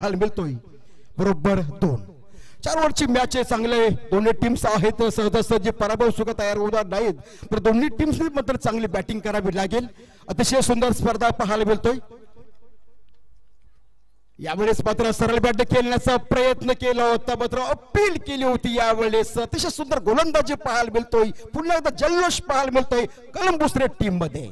हाल मिळतोय बरोबर 2 4 ओव्हरची मॅच आहे चांगले दोन्ही टीम्स आहेत सहजासहजी पराभव सुद्धा तयार होणार नाहीत पण दोन्ही टीम्सनी मात्र चांगली बॅटिंग करावी लागेल अतिशय सुंदर स्पर्धा पाहायला मिळतोय यावेळेस मात्र सरळ बॅट खेळण्याचा प्रयत्न केला होता मात्र अपील केली होती यावेळेस अतिशय सुंदर गोलंदाजी पाहायला मिळतोय पुन्हा एकदा जल्लोष पाहायला मिळतोय कोलंबस रेड टीम मध्ये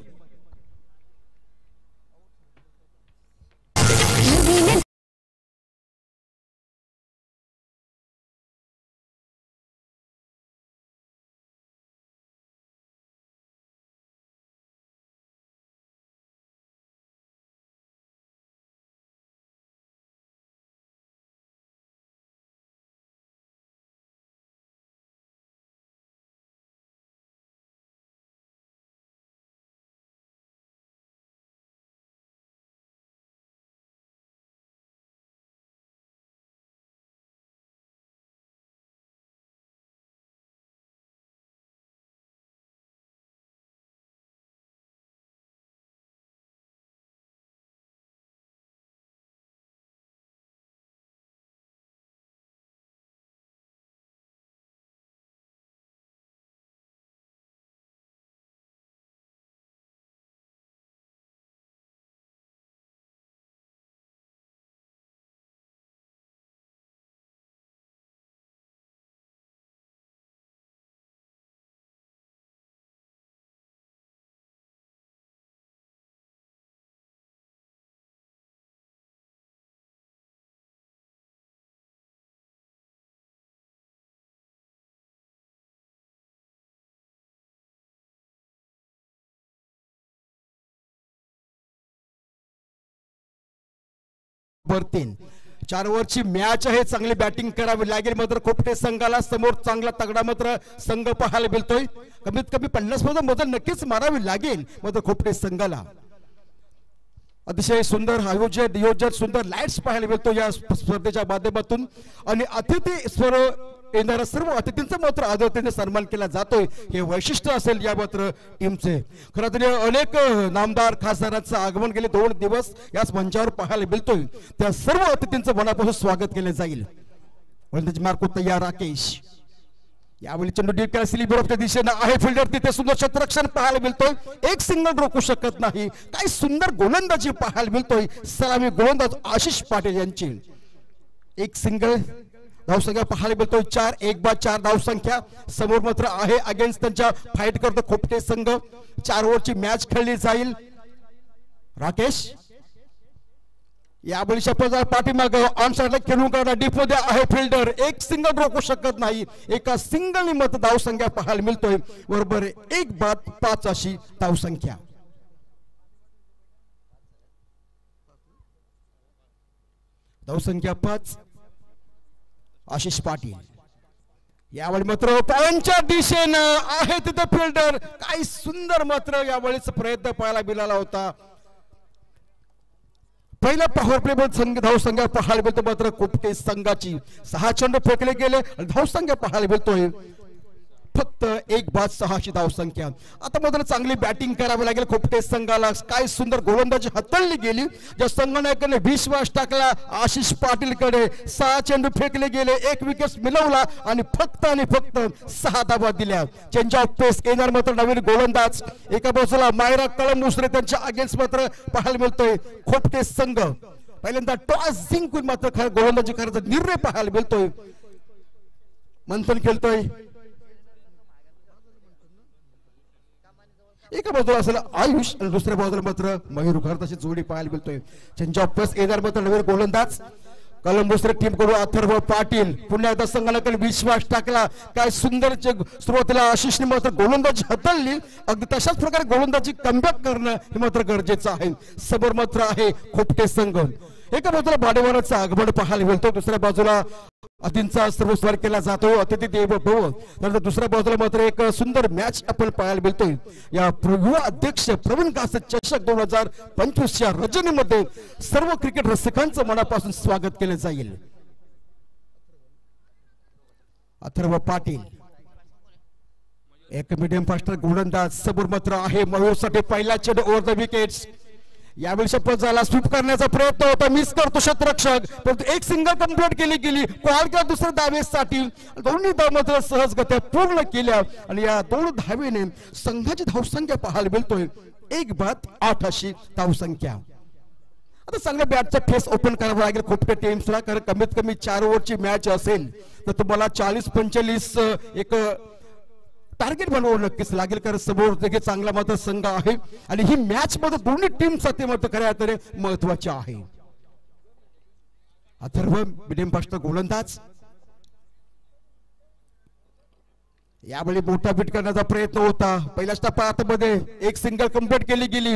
बर 3 4 ओव्हरची मॅच आहे चांगली बॅटिंग करावी लागेल मात्र खोपटे संघाला समोर चांगला तगडा मात्र संघ पाहायला मिळतोय कमीत कमी 50 मध्ये मदत नक्कीच मारावी लागेल मात्र खोपटे संघाला अतिशय सुंदर आयोजन सुंदर लाईट्स पाहायला मिळतो या स्पर्धेच्या माध्यमातून आणि अतिथी स्वर येणाऱ्या सर्व अतिथींचा मात्र आदराने सन्मान केला जातोय हे वैशिष्ट्य असेल या मात्र टीमचे खरं तर अनेक नामदार खासदारांचं आगमन गेले 2 दिवस याच मंचावर पाहायला मिळतोय त्या सर्व अतिथींचं मनापासून स्वागत केले जाईल वंदज मार्को तयार राकेश यावेळी चेंडू डीप केला सिलीबरोबच्या दिशेने आहे फिल्डर तिथे सुंदर क्षेत्ररक्षण पाहायला मिळतोय एक सिंगल रोखू शकत नाही काय सुंदर गोलंदाजी पाहायला मिळतोय सलामी गोलंदाज आशिष पाटील यांची एक सिंगल धावसंख्या पाहायला मिळतोय 4 1 बाद 4 धावसंख्या समोर मात्र आहे अगेन्स्ट त्यांच्या फाईट करतो खोपटे संघ 4 ओव्हरची मॅच खेळली जाईल राकेश यावेळी शपथ पाठीमाग ऑन साइडला खेळून करणार डीप मध्ये आहे फिल्डर एक सिंगल रोखू शकत नाही एका सिंगल मत धावसंख्या पाहायला मिळतोय बरोबर 1 बाद 5 अशी धावसंख्या धावसंख्या 5 आशिष पाटील यावेळी मात्र पॉइंटच्या दिशेनं आहे तिथे फिल्डर काय सुंदर मात्र यावेळीच प्रयत्न पाहायला मिळाला होता पहिला पॉवर प्ले मध्ये संघ धावसंख्या पाहायला मिळतो मात्र खोपटे संघाची 6 चेंडू फेकले गेले आणि धावसंख्या पाहायला मिळतोय फक्त 1 बाद 6 ची धावसंख्या आता मात्र चांगली बॅटिंग करावी लागेल खोपटे संघाला काय सुंदर गोलंदाजी हाताळली गेली ज्या संघनायकाने विश्वास टाकला आशिष पाटील कडे 6 चेंडू फेकले गेले 1 विकेट मिळवला आणि फक्त 6 धावा दिल्या चेंज ऑफ पेस येणार मात्र नवीन गोलंदाज एका बाजूला मायरा कळम दुसरे त्यांच्या अगेन्स्ट मात्र पाहायला मिळतोय खोपटे संघ पहिल्यांदा टॉस जिंकून मात्र गोलंदाजी करायचा निर्णय पाहायला मिळतोय मंथन खेळतोय एका बाजूला असेल आयुष आणि दुसऱ्या बाजूला मात्र मयूर खरताची जोडी पाहायला मिळतोय चेंज ऑफ पेस येणार मात्र नवीन गोलंदाज कोलंबस टीम कडून अथर्व पाटील पुन्हा एकदा संघाकडे विश्वास टाकला काय सुंदर सुरुवातीला आशिषने मात्र गोलंदाजी हाताळली अगदी तशाच प्रकारे गोलंदाजी कमबॅक करणं हे मात्र गरजेचं आहे समोर मात्र आहे खोपटे संघ एका बाजूला भाडेवाराचं आगमन पाहायला मिळतो दुसऱ्या बाजूला अतिथींचा सर्वस्वार केला जातो अतिथी देवो भव तर दुसऱ्या बाजूला मात्र एक सुंदर मॅच आपण पाहायला मिळतोय या युवा अध्यक्ष प्रवीण कासे चषक 2025 च्या रजनीमध्ये सर्व क्रिकेट रसिकांचं मनापासून स्वागत केले जाईल अथर्व पाटील एक मीडियम फास्टर गोलंदाज समोर मात्र आहे मयूरसाठी पहिला चेंडू ओव्हर द विकेट्स यावेळी शपथ झाला स्वीप करण्याचा प्रयत्न होता, मिस करतो क्षेत्ररक्षक, परंतु एक सिंगल कंप्लीट केली गेली. कॉल केला दुसऱ्या धावेसाठी, दोन्ही धाव मात्र सहजगत्या पूर्ण केल्या आणि या 2 धावेने संघाची धावसंख्या पाहायला मिळतोय 1-8 अशी धावसंख्या. आता चांगल्या बॅटचा फेस ओपन करावा लागेल खोपटे टीम्सला, कारण कमीत कमी 4 ओव्हरची मॅच असेल तर तुम्हाला 40-45 एक टार्गेट बनवावं नक्कीच लागेल, कारण समोर देखील चांगला मात्र संघ आहे आणि ही मॅच मध्ये दोन्ही टीम साठी मात्र खऱ्या अर्थाने महत्वाची आहे. अथर्व मिडियम फास्ट गोलंदाज, यावेळी मोठा बीट करण्याचा प्रयत्न होता. पहिल्या स्टपामध्ये एक सिंगल कंप्लीट केली गेली,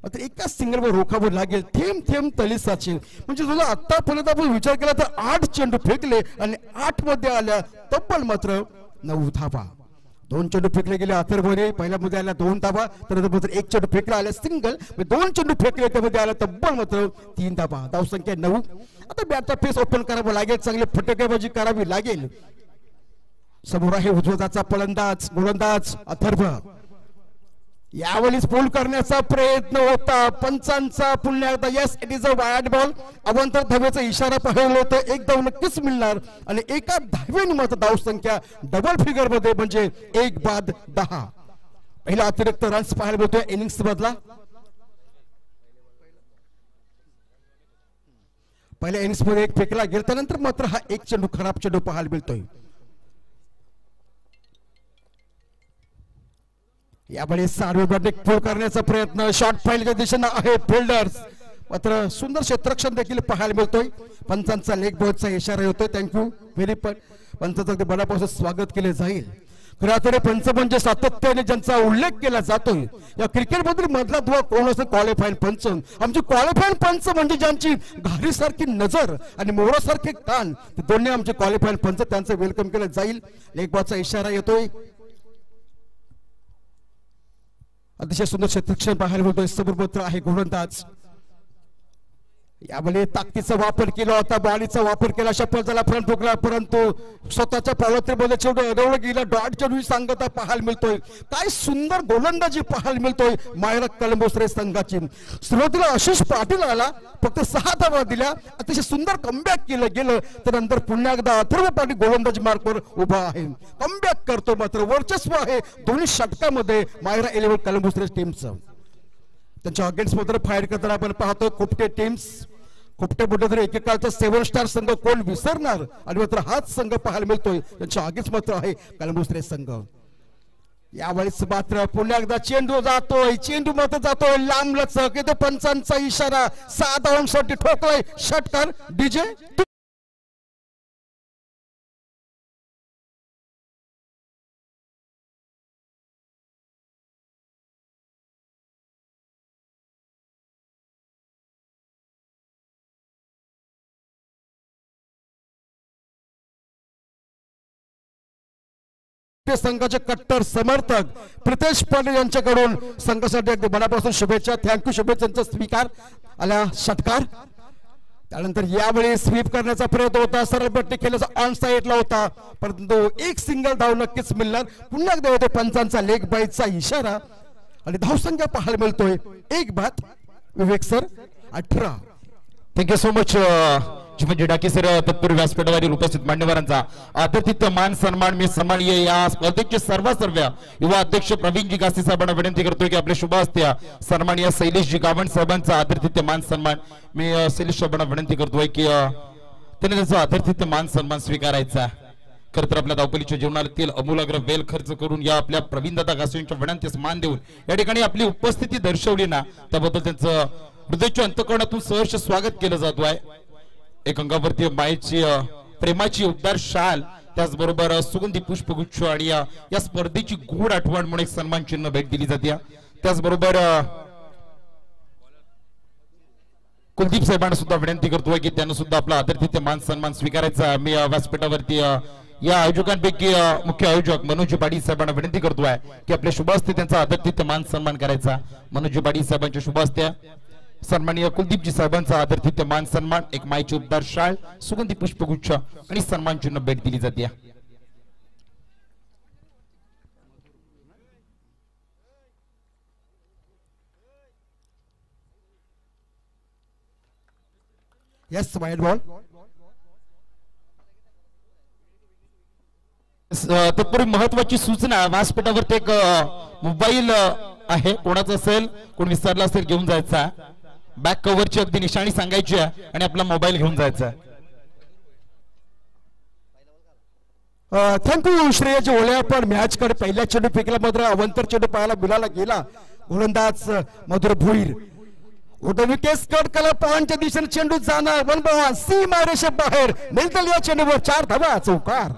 आता एकाच सिंगल वर रोखावं लागेल. थेंब थेंब तळी साचेल, म्हणजे तुला आतापर्यंत आपण विचार केला तर 8 चेंडू फेकले आणि 8 मध्ये आल्या तब्बल मात्र 9 धावा. 2 चेंडू फेकले गेले अथर्वने, पहिल्या मध्ये आल्या 2 धावा, तर 1 चेंडू फेकला आल्या सिंगल, 2 चेंडू फेकले त्यामध्ये आल्या तब्बल मात्र 3 धावा. धावसंख्या 9. आता बॅटचा फेस ओपन करावा लागेल, चांगली फटकेबाजी करावी लागेल. समोर आहे उजवदाचा फलंदाज गोलंदाज अथर्व, यावेळीच पूल करण्याचा प्रयत्न होता पंचांचा. पुन्हा एकदा yes it is a wide ball, अवंतर धावेचा इशारा पाहिला होता, एक धाव नक्कीच मिळणार आणि एका धावेने मात्र धावसंख्या डबल फिगर मध्ये म्हणजे 1-10. पहिला अतिरिक्त रन्स पाहायला मिळतोय इनिंग्स मधला. पहिल्या इनिंग्स मध्ये एक फेकला गेला, त्यानंतर मात्र हा एक चेंडू खराब चेंडू पाहायला मिळतोय. यावेळी साडवे पूल करण्याचा प्रयत्न, शॉर्ट फाईलच्या दिशेने आहे फिल्डर्स, मात्र सुंदर क्षेत्ररक्षण देखील पाहायला मिळतोय. पंचांचा लेग बॉलचा इशारा होतोय. Thank you very much. पंचांचं मनापासून स्वागत केले जाईल. खरं अर्थाने पंच म्हणजे सातत्याने ज्यांचा उल्लेख केला जातोय या क्रिकेट मधील मधला दुवा कोण असतो, क्वालिफाईड पंच. आमची क्वालिफाईड पंच म्हणजे ज्यांची घारीसारखी नजर आणि मोरासारखे कान, दोन्ही आमचे क्वालिफाईड पंच, त्यांचं वेलकम केलं जाईल. लेग बॉलचा इशारा येतोय. अतिशय सुंदर क्षेत्ररक्षण पाहायला मिळतोय. समोर आहे गोलंदाज, यावेळी ताकदीचा वापर केला होता, बॉलीचा वापर केला, शपथ झाला फ्रंट ठोकला, परंतु स्वतःच्या पावत्रीमध्ये चेंडू अडवला गेला. डॉट चेंडू सांगता पाहायला मिळतोय. काय सुंदर गोलंदाजी पाहायला मिळतोय मायरा कलंबोसरे संघाची. सुरुवातीला आशिष पाटील आला, फक्त 6 धावा दिल्या, अतिशय सुंदर कमबॅक केलं गेलं. त्यानंतर पुन्हा एकदा अथर्व पाटील गोलंदाजी मार्कवर उभा आहे, कमबॅक करतो. मात्र वर्चस्व आहे दोन्ही षटकामध्ये मायरा 11 कलंबोसरे टीमचं. त्यांच्या अगेन्स्ट मध्ये फायर करताना आपण पाहतो खोपटे टीम्स. खोपटे बोलतो तर एकेकाळचा 7 स्टार संघ कोण विसरणार, आणि मात्र हाच संघ पाहायला मिळतोय. त्यांच्या अगेन्स्ट मात्र आहे कलंबोसरे संघ. यावेळेस मात्र पुन्हा एकदा चेंडू जातोय, चेंडू मात्र जातोय लांब लचक. येतो पंचांचा इशारा, 6 धावांसाठी ठोकलाय षटकार. डीजे संघाचे कट्टर समर्थक प्रितेश पाटील यांच्याकडून संघासाठी अगदी मनापासून शुभेच्छा. थँक्यू. शुभेच्छांचा स्वीकार आला षटकार. त्यानंतर यावेळी स्वीप करण्याचा प्रयत्न होता, सरळ पट्टी खेळण्याचा ऑन साइडला होता, परंतु एक सिंगल धाव नक्कीच मिळणार. पुन्हा एकदा होते पंचांचा लेग बाईटचा इशारा आणि धावसंख्या पाहायला मिळतोय 1-8. विवेक सर 18. थँक्यू सो मच चिमनजी डाके सर. तत्पूर्वी व्यासपीठावरील उपस्थित मान्यवरांचा आदरातिथ्य मान सन्मान मी सन्माननीय या स्पर्धेचे सर्व युवा अध्यक्ष प्रवीणजी गास्ते साहेबांना विनंती करतोय की आपले शुभ हस्ते सन्माननीय शैलेशजी गावंड साहेबांचा आदरातिथ्य मान सन्मान मी शैलेश साहेबांना विनंती करतोय की त्यांनी त्याचा आदरातिथ्य मान सन्मान स्वीकारायचा. खरं तर आपल्या धावपळीच्या जीवनातील अमूलाग्र वेळ खर्च करून या आपल्या प्रवीणदादा गास्तेंच्या विनंतीस मान देऊन या ठिकाणी आपली उपस्थिती दर्शवली ना, त्याबद्दल त्यांचं हृदयाच्या अंतःकरणातून सहर्ष स्वागत केलं जातो आहे. एक अंगावरती मायेची प्रेमाची उबदार शाल, त्याचबरोबर सुगंधी पुष्पगुच्छ आणि या स्पर्धेची गूढ आठवण म्हणून एक सन्मान चिन्ह भेट दिली जाते. त्याचबरोबर कुलदीप साहेबांना सुद्धा विनंती करतोय की त्यांना सुद्धा आपला आदरातिथ्य मान सन्मान स्वीकारायचा. मी व्यासपीठावरती या आयोजकांपैकी मुख्य आयोजक मनोज पाटील साहेबांना विनंती करतोय की आपल्या शुभ हस्ते त्यांचा आदरातिथ्य मान सन्मान करायचा. मनोज पाटील साहेबांच्या शुभ हस्ते सन्माननीय कुलदीपजी साहेबांचा आदरातिथ्य मान सन्मान, एक मायची उबदार शाळ, सुगंधी पुष्पगुच्छ आणि सन्मान चिन्ह भेट दिली जाते. Yes wide ball. तत्पूर्वी महत्वाची सूचना, व्यासपीठावरती एक मोबाईल आहे, कोणाचा असेल कोण विसरला असेल घेऊन जायचा. बॅक कव्हरची अगदी निशाणी सांगायची आहे आणि आपला मोबाईल घेऊन जायचा. थँक्यू श्रेयस ओळे. पण मॅच कडे पहिल्या चेंडू फेकला मात्र अवंतर चेंडू पाहायला बिलाला गेला. गोलंदाज मधुर भोईर. विकेट कट कला पॉईंटच्या दिशेने चेंडू जाणार. वन बॉल सीमा रेषे बाहेर. मिळतील या चेंडूवर 4 धावा. चौकार.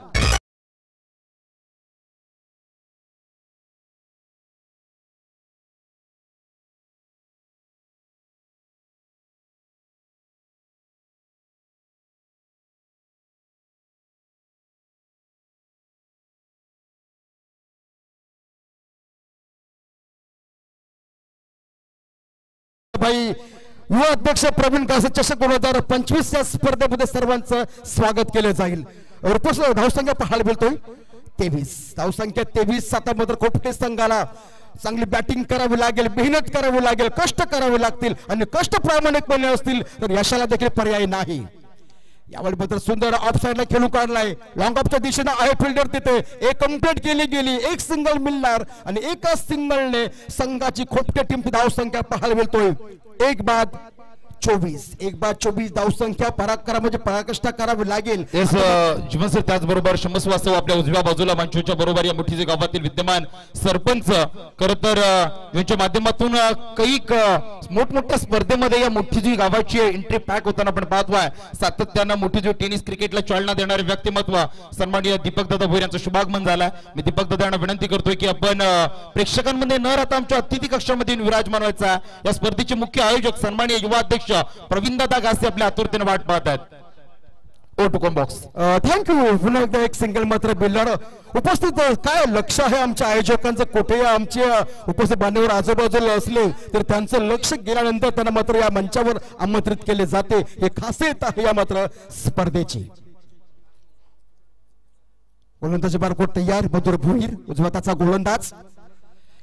भाई युवा अध्यक्ष प्रवीण कासे चषक 2025 या स्पर्धेमध्ये सर्वांचं स्वागत केलं जाईल. धावसंख्या पाहायला मिळतोय 23. धावसंख्या 23. आता मात्र खोपटे संघाला चांगली बॅटिंग करावी लागेल, मेहनत करावी लागेल, कष्ट करावे लागतील आणि कष्ट प्रामाणिकपणे असतील तर यशाला देखील पर्याय नाही. यावेळी मात्र सुंदर ऑफ साइडला खेळू काढलाय. लॉंग ऑफच्या दिशेने आहे फिल्डर तिथे. एक कंप्लीट केली गेली. एक सिंगल मिळणार आणि एका सिंगलने संघाची खोपटे टीम धावसंख्या पाहायला मिळतोय 1 बाद 24 धावसंख्या. पराक्रम म्हणजे पराकाष्ठा करावी लागेल. जीवन सर, त्याचबरोबर शमस वास्तव आपल्या उजव्या बाजूला मंचूच्या बरोबर या मुठीचे गावातील विद्यमान सरपंच खर तर यांच्या माध्यमातून काही मोठमोठ्या स्पर्धेमध्ये या मुठीजी गावाची एंट्री पॅक होताना आपण पाहतोय. सातत्यानं मुठीजी टेनिस क्रिकेटला चालना देणारे व्यक्तिमत्व सन्माननीय दीपक दादा भोईर यांचं शुभागमन झालंय. मी दीपक दादा यांना विनंती करतोय की आपण प्रेक्षकांमध्ये न राहता आमच्या अतिथी कक्षामध्ये विराजमान व्हायचा. या स्पर्धेचे मुख्य आयोजक सन्माननीय युवा अध्यक्ष प्रवीण दादा गासे आपल्या आतुरतेने वाट पाहत आहेत. ओ टू कॉम बॉक्स. थँक्यू. पुन्हा एकदा एक सिंगल मात्र बिल्डर उपस्थित. काय लक्ष आहे आमच्या आयोजकांचं. कुठे आमच्या उपस्थित मान्यवर आजूबाजूला असले तर त्यांचं लक्ष गेल्यानंतर त्यांना मात्र या मंचावर आमंत्रित केले जाते. हे खासियत आहे या मात्र स्पर्धेची. गोलंदाजी बारकोट तयार. मधुर भोईर उजवा त्याचा गोलंदाज.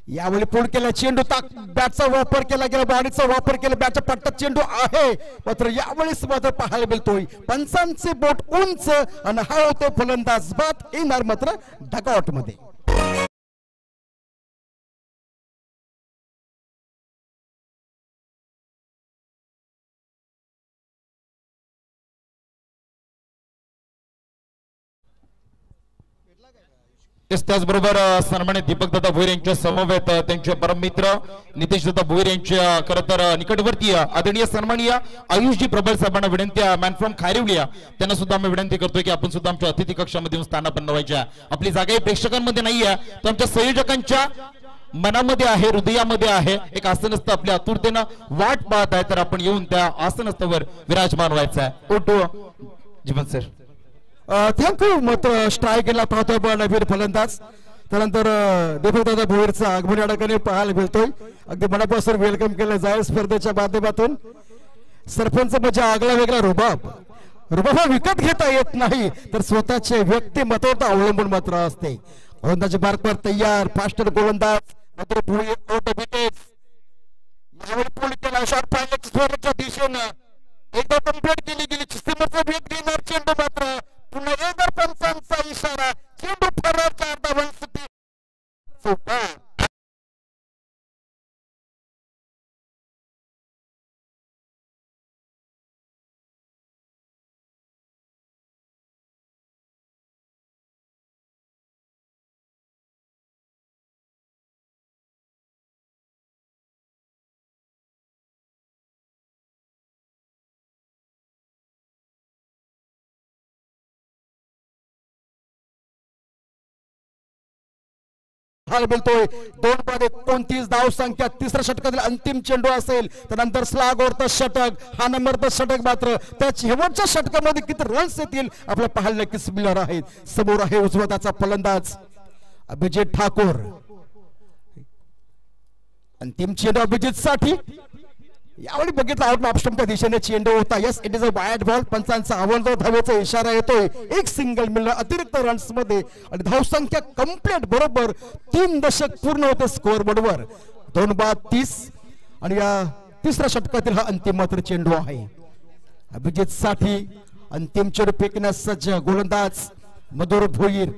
यावेळी पूल केला चेंडू. बॅटचा वापर केला गेला. बॉडीचा वापर केला. बॅटच्या पट्ट्यात चेंडू आहे मात्र यावेळेस मात्र पाहायला मिळतोय पंचांचे बोट उंच आणि हा होतो फलंदाज बाद. येणार मात्र डगआउट मध्ये. त्याचबरोबर सन्मानित दीपक दादा भोईर यांच्या समवेत त्यांचे परम मित्र नितेश दादा भोईर यांच्या खरं तर निकटवर्ती आदरणीय सन्माननीय आयुषजी प्रबल साहेबांना विनंती आहे. मॅन फ्रॉम खारिवलिया त्यांना सुद्धा आम्ही विनंती करतोय की आपण सुद्धा आमच्या अतिथी कक्षामध्ये स्थानापन्न व्हायच्या. आपली जागा प्रेक्षकांमध्ये नाही आहे तर आमच्या संयोजकांच्या मनामध्ये आहे, हृदयामध्ये आहे. एक आसनस्थ आपल्या आतुरतेनं वाट पाहत आहे तर आपण येऊन त्या आसनस्थावर विराजमान व्हायचं आहे. ओटो जीवन सर. थँक्यू. मात्र स्ट्रायकला पाहतोय नवीन फलंदाज. त्यानंतर दीपकदादा भोईरचा आगमन या ठिकाणी पाहायला मिळतोय. अगदी मनापासून वेलकम केलं जाईल स्पर्धेच्या माध्यमातून. सरपंच म्हणजे आगळा वेगळा रुबाब. रुबाब हा विकत घेता येत नाही तर स्वतःचे व्यक्तिमत्वावर अवलंबून मात्र असते. गोलंदाजी मार्कवर तयार. फास्टर गोलंदाज मात्र भोईर आउट ऑफ विकेट. यावेळी पूल केला. शॉट पाहिल्याच्या दिशेनं एकदा कंप्लीट केली गेली. सिमरचा वेग देणार चेंडू मात्र पुन्हा एकदा पंचांचा इशारा. चेंडू फरार. 4 धावांसाठी चौकार. मिळतोय 2 बाद 29 धाव संख्या. तिसऱ्या षटकातील अंतिम चेंडू असेल त्यानंतर स्लॅगवरचं षटक. हा नंबरचं षटक मात्र त्या शेवटच्या षटकामध्ये किती रन्स येतील आपल्याला पाहायला नक्कीच मिळणार आहेत. समोर आहे उजवा त्याचा फलंदाज अभिजित ठाकूर. अंतिम चेंडू अभिजित साठी. यावेळी बघितलं आउट ऑप्शनच्या दिशेने चेंडू होता. Yes it is a wide ball. पंचांचा आवडतो धावेचा इशारा येतोय. एक सिंगल मिळणं अतिरिक्त रन्स मध्ये आणि धावसंख्या कंप्लीट बरोबर 3 दशक पूर्ण होते स्कोअर बोर्डवर. 2 बाद 30 आणि या तिसऱ्या षटकातील हा अंतिम मात्र चेंडू आहे. अभिजित साठी अंतिम चेंडू फेकण्यास सज्ज गोलंदाज मधुर भोईर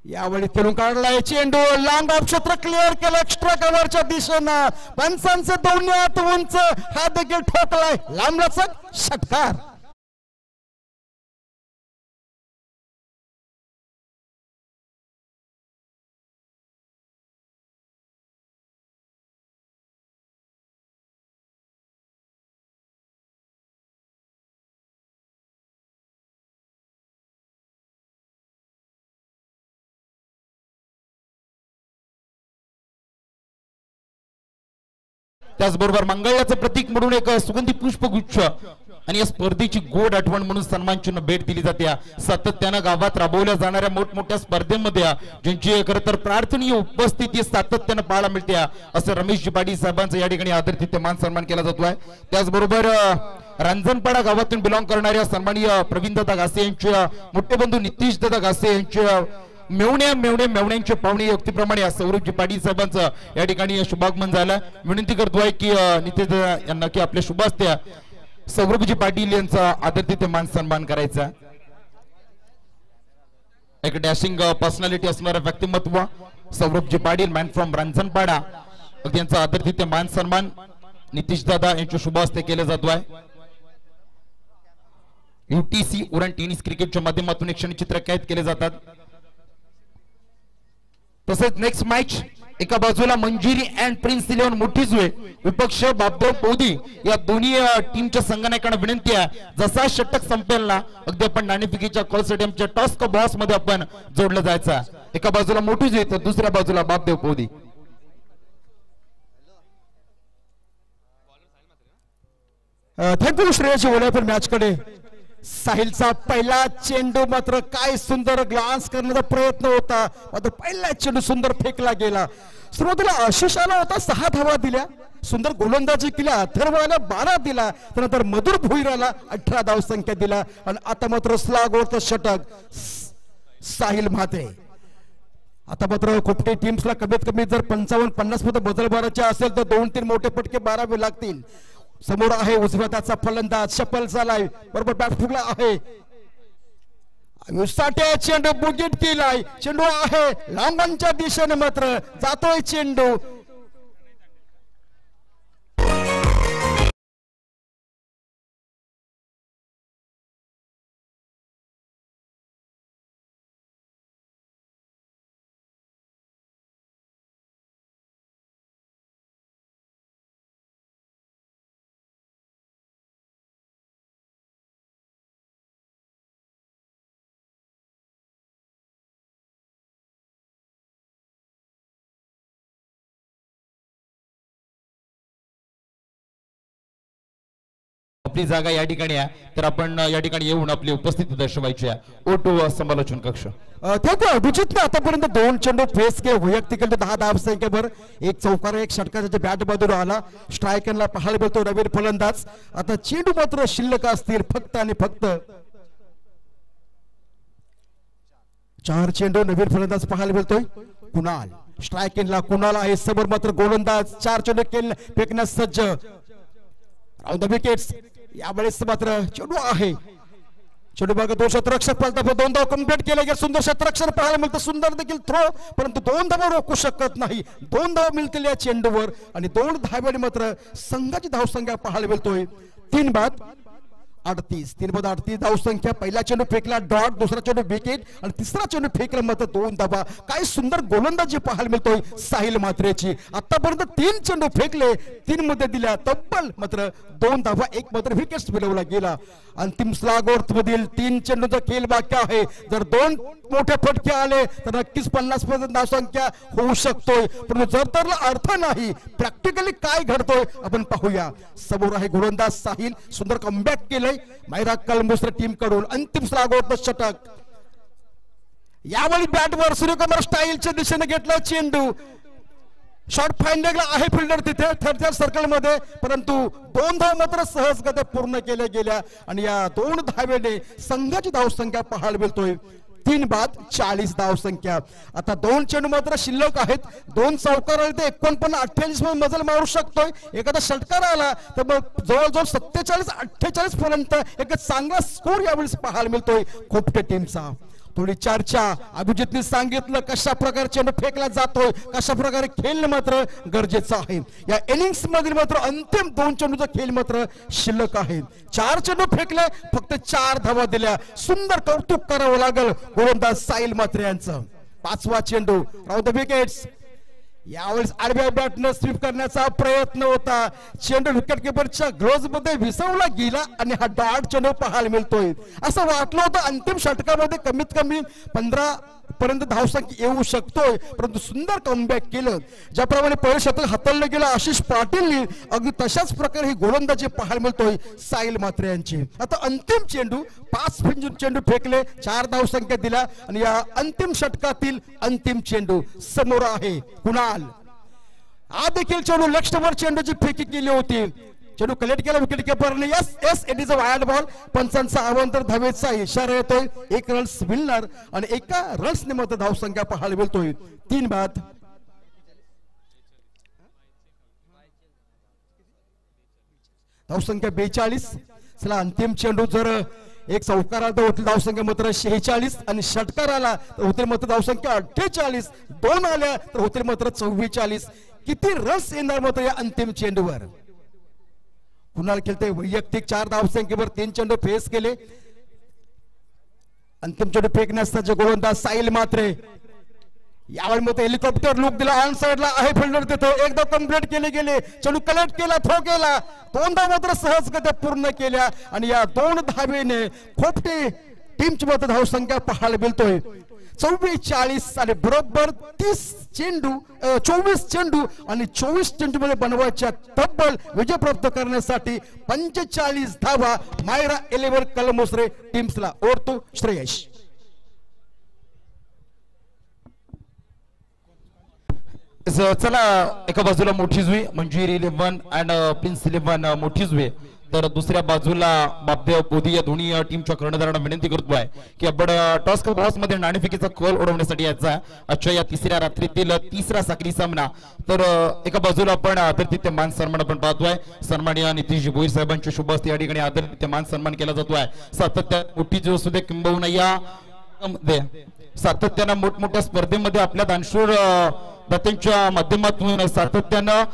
यावेळी खेळून काढलाय चेंडू लांब क्षेत्र क्लिअर केलं एक्स्ट्रा कव्हरच्या दिशेनं पंचांचे दोन्ही हात उंच हा देखील ठोकलाय लांबलचक षटकार. त्याचबरोबर मंगळाचं प्रतीक म्हणून एक सुगंधी पुष्पगुच्छ आणि या स्पर्धेची गोड आठवण म्हणून सन्मान चिन्ह भेट दिली जाते. सातत्यानं गावात राबवल्या जाणाऱ्या मोठमोठ्या स्पर्धेमध्ये ज्यांची खरं तर प्रार्थनीय उपस्थिती सातत्यानं पाहायला मिळते असं रमेशजी पाटील साहेबांचा या ठिकाणी आदरातिथ्य मान सन्मान केला जातोय. त्याचबरोबर रांजणपाडा गावातून बिलॉंग करणाऱ्या सन्माननीय प्रवीणदादा घासे यांचे मोठे बंधू नितीशदादा घासे यांचे मेवण्यांचे पाहुणे युक्तीप्रमाणे सौरभजी पाटील साहेबांचं या ठिकाणी शुभागमन झालं. विनंती करतोय की नितेश यांना की आपल्या शुभ हस्ते सौरभजी पाटील यांचा आदरातिथ्य मान सन्मान करायचा. एक डॅशिंग पर्सनॅलिटी असणारं व्यक्तिमत्व सौरभजी पाटील मॅन फ्रॉम रांजणपाडा यांचा आदरातिथ्य मान सन्मान नितीश दादा यांच्या शुभ हस्ते केला जातोय. UTC उरण टेनिस क्रिकेटच्या माध्यमातून एक क्षणचित्र कैद केले जातात. तसेच नेक्स्ट मॅच एका बाजूला मंजिरी अँड प्रिन्स इलेव्हन मोठी जुळे विपक्ष बापदेव पोदी या दोन्ही टीमच्या संघनायकांना विनंती आहे जसा षटक संपेल ना अगदी आपण नाणेफेकीच्या कॉल स्टेडियमच्या टॉस्क बॉक्स मध्ये आपण जोडलं जायचं. एका बाजूला मोठी जुळे तर दुसऱ्या बाजूला बापदेव पोदी. थँक्यू श्रेयशी बोलाय मॅच कडे. साहिलचा पहिला चेंडू मात्र काय सुंदर ग्लान्स करण्याचा प्रयत्न होता मात्र पहिला चेंडू सुंदर फेकला गेला. सुरुवातीला आशिष आला होता 6 धावा दिल्या सुंदर गोलंदाजी केल्या अथर्वाला 12 दिला त्यानंतर मधुर भोईराला 18 धाव संख्या दिला आणि आता मात्र स्लॅगवरचं षटक साहिल म्हात्रे. आता मात्र खोपटे टीम्सला कमीत कमी जर 55-50 मध्ये बदल मारायचे असेल तर 2-3 मोठे पटके मारावे लागतील. समोर आहे उजव्या त्याचा फलंदाज शपल झालाय बरोबर बॅट फुगला आहे चेंडू बुगीट केलाय चेंडू आहे लांबांच्या दिशेने मात्र जातोय चेंडू. आपली जागा या ठिकाणी आहे तर आपण या ठिकाणी येऊन आपली उपस्थिती दर्शवायची आहे. O2 समालोचन कक्ष. अभिजितने आतापर्यंत 2 चेंडू फेस केले वैयक्तिक 10 धाव संख्येवर एक चौकार एक षटकाच्या बॅट बाजूला आला स्ट्रायकरला पाहायला मिळतो नवीन फलंदाज. आता चेंडू मात्र शिल्लक असतील फक्त आणि फक्त 4 चेंडू नवीन फलंदाज पाहायला मिळतोय कुणाल स्ट्रायकिंगला कुणाल आहे समोर मात्र गोलंदाज 4 चेंडू केले फेकण्यास सज्ज राऊंड द विकेट्स. यावेळेस मात्र चेंडू आहे चेंडू बघा 2 शतरक्षक पलटा 2 धाव कंप्लीट केले गेले सुंदर शतरक्षण पाहायला मिळतं सुंदर देखील थ्रो परंतु 2 धावा रोखू शकत नाही 2 धाव मिळतील या चेंडूवर आणि 2 धावेने मात्र संघाची धावसंख्या पाहायला मिळतोय 3 बाद 38 धाव संख्या. पहिला चेंडू फेकला डॉट दुसरा चेंडू विकेट आणि तिसरा चेंडू फेकला मात्र 2 धावा. काय सुंदर गोलंदाजी पाहायला मिळतोय साहिल म्हात्रेची. आतापर्यंत 3 चेंडू फेकले 3 मध्ये दिल्या तब्बल मात्र 2 धावा एक मात्र विकेट मिळवला गेला. अंतिम स्लॅगवर्थ मधील 3 चेंडूचा खेळ बाकी आहे जर 2 मोठे फटके आले तर नक्कीच 50% धाव संख्या होऊ शकतोय पण जर तर अर्थ नाही प्रॅक्टिकली काय घडतोय आपण पाहूया. समोर आहे गोलंदाज साहिल सुंदर कमबॅक केलंय मायरा कलंबुसर टीम कडून अंतिम स्लॅगवर्थ षटक. यावेळी बॅटवर सूर्यकुमार स्टाईलच्या दिशेने घेतला चेंडू शॉट फाइंडिंगला आहे फिल्डर तिथे थर्ड सर्कल मध्ये परंतु 2 धाव मात्र सहजगत्या पूर्ण केल्या गेल्या आणि या 2 धावेने संघाची धावसंख्या पाहायला मिळतोय 3 बाद 40 धाव संख्या. आता 2 चेंडू मात्र शिल्लक आहेत. 2 चौकार आले तर 49-48 मध्ये मजल मारू शकतोय. एखादा षटकार आला तर मग जवळजवळ 47-48 पर्यंत एक चांगला स्कोर यावेळेस पाहायला मिळतोय खोपटे टीमचा. थोडी चर्चा अभिजितने सांगितलं कशा प्रकारे चेंडू फेकला जातोय, कशा प्रकारे खेळणं मात्र गरजेचं आहे. या इनिंग्स मधील मात्र अंतिम 2 चेंडूचा खेळ मात्र शिल्लक आहे. 4 चेंडू फेकले, फक्त 4 धावा दिल्या. सुंदर कौतुक करावं लागल गोलंदाज साहिल म्हात्रे यांचं. 5वा चेंडू राऊंड द विकेट्स. यावेळेस आडव्या बॅटनं स्वीप करण्याचा प्रयत्न होता. चेंडू विकेट किपरच्या ग्लोव्ज मध्ये विसवला गेला आणि हा डॉट चेंडू पाहायला मिळतोय. असं वाटलं होतं अंतिम षटकामध्ये कमीत कमी 15 पर्यंत धावसंख्या येऊ शकतोय, परंतु सुंदर कमबॅक केलं. ज्याप्रमाणे पहिलं शतक हाताळलं गेलं आशिष पाटीलनी, अगदी तशाच प्रकारे ही गोलंदाजी पाहायला मिळतोय साहिल म्हात्रे यांची. आता अंतिम चेंडू 5 चेंडू फेकले, 4 धावसंख्या दिला आणि या अंतिम षटकातील अंतिम चेंडू समोर आहे कुणाल. हा देखील चेंडू लक्ष्यवर चेंडूची फेकी केली होती. चेंडू कलेक्ट केला विकेट किपरने. Yes it is a wide ball. पंचांचा अवांतर धावेचा इशारा येतोय. 1 रन्स मिळणार आणि 1 रन्सने मात्र धावसंख्या पाहायला मिळतोय. 3 बाद. धावसंख्या 42. चला अंतिम चेंडू जर एक चौकार आला तर होतील धावसंख्या मात्र 46 आणि षटकार आला तर होतील मात्र धावसंख्या 48. 2 आल्या तर होतील मात्र 44. किती रन्स येणार मात्र या अंतिम चेंडूवर. कुणाल खेळते वैयक्तिक 4 धावसंख्येवर 3 चेंडू फेस केले. अंतिम चेंडू फेकण्याचा गोलंदाज साहिल म्हात्रे. यावेळी मग हेलिकॉप्टर लुक दिला. ऑन साइडला आहे फिल्डर तिथे. एकदा कंप्लीट केले गेले. चेंडू कलेक्ट केला, थ्रो केला. 2 धावा मात्र सहजगत्या पूर्ण केल्या आणि या 2 धावेने खोपटे टीमची मात्र धावसंख्या पाहायला मिळतोय 44 आणि बरोबर 30 चेंडू 24 चेंडू आणि 24 चेंडू मध्ये बनवायच्या तब्बल विजय प्राप्त करण्यासाठी 45 धावा मायरा 11 कलमोसरे टीम्सला ओढतो श्रेयश. चला एका बाजूला मोठी जुई मंजिरी 11 अँड प्रिन्स 11 मोठी जुई, तर दुसऱ्या बाजूला बापदेव पोदी या दोन्ही टीमच्या कर्णधारांना विनंती करतोय की आपण टॉस मध्ये नाणेफेकीचा कल उडवण्यासाठी यायचा आजच्या या तिसऱ्या रात्रीतील तिसरा साखळी सामना. तर एका बाजूला आपण आदरातिथ्य मान सन्मान आपण पाहतोय. सन्माननीय नितीश भोईर साहेबांच्या शुभ हस्ते या ठिकाणी आदरातिथ्य मान सन्मान केला जातोय. सातत्याने मोठी जो सुद्धा किंबहुना या सातत्यानं मोठमोठ्या स्पर्धेमध्ये आपल्या दानशूर दात्यांच्या माध्यमातून सातत्यानं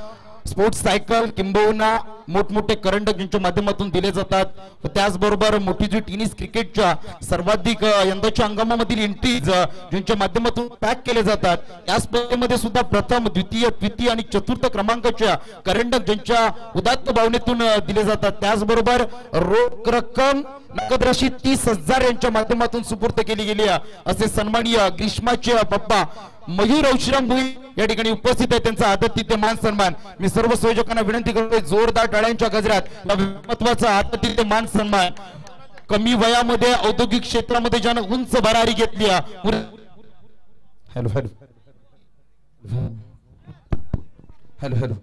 स्पोर्ट्स सायकल किंबहुना मोठमोठे करंट ज्यांच्या माध्यमातून दिले जातात. त्याचबरोबर मोठी जी टेनिस क्रिकेटच्या सर्वाधिक यंदाच्या हंगामामधील एंट्रीज ज्यांच्या माध्यमातून पॅक केले जातात. या स्पर्धेमध्ये सुद्धा प्रथम द्वितीय तृतीय आणि चतुर्थ क्रमांकाच्या करंट ज्यांच्या उदात्त भावनेतून दिले जातात. त्याचबरोबर रोख रक्कम नगद राशी 30,000 यांच्या माध्यमातून सुपूर्द केली गेली असे सन्माननीय ग्रीष्माचे पप्पा मयूर औश्राम भुई या ठिकाणी उपस्थित आहे. त्यांचा आदरातिथ्य मान सन्मान मी सर्व संयोजकांना विनंती करतोय जोरदार टाळ्यांच्या गजरात महत्वाचा आदरातिथ्य मान सन्मान. कमी वयामध्ये औद्योगिक क्षेत्रामध्ये ज्यानं उंच भरारी घेतली. हॅलो हॅलो हॅलो हॅलो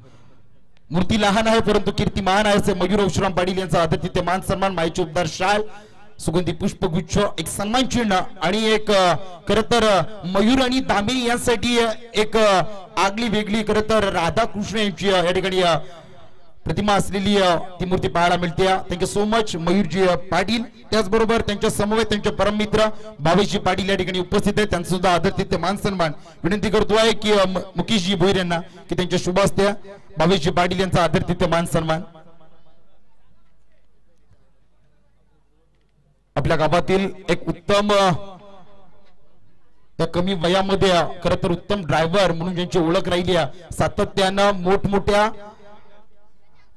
मूर्ती लहान आहे परंतु कीर्ती महान आहे असे मयूर औश्राम पाटील यांचा आदरातिथ्य मान सन्मान. माईची उबदार शाल, सुगंधी पुष्पगुच्छ, एक सन्मान चिन्ह आणि एक खरं तर मयूर आणि दामिनी यांसाठी एक आगली वेगळी खरं तर राधाकृष्ण यांची या ठिकाणी प्रतिमा असलेली ती मूर्ती पाहायला मिळते. Thank you so much Mayurji Patil. त्याचबरोबर त्यांच्या समवेत त्यांचे परममित्र भावेशजी पाटील या ठिकाणी उपस्थित आहेत. त्यांचा सुद्धा आदरातिथ्य मान सन्मान विनंती करतोय की मुकेशजी भोईर यांना की त्यांच्या शुभ हस्ते भावेशजी पाटील यांचा आदरातिथ्य मान सन्मान. आपल्या गावातील एक उत्तम त्या कमी वयामध्ये खरं तर उत्तम ड्रायव्हर म्हणून ज्यांची ओळख राहिली सातत्यानं मोठमोठ्या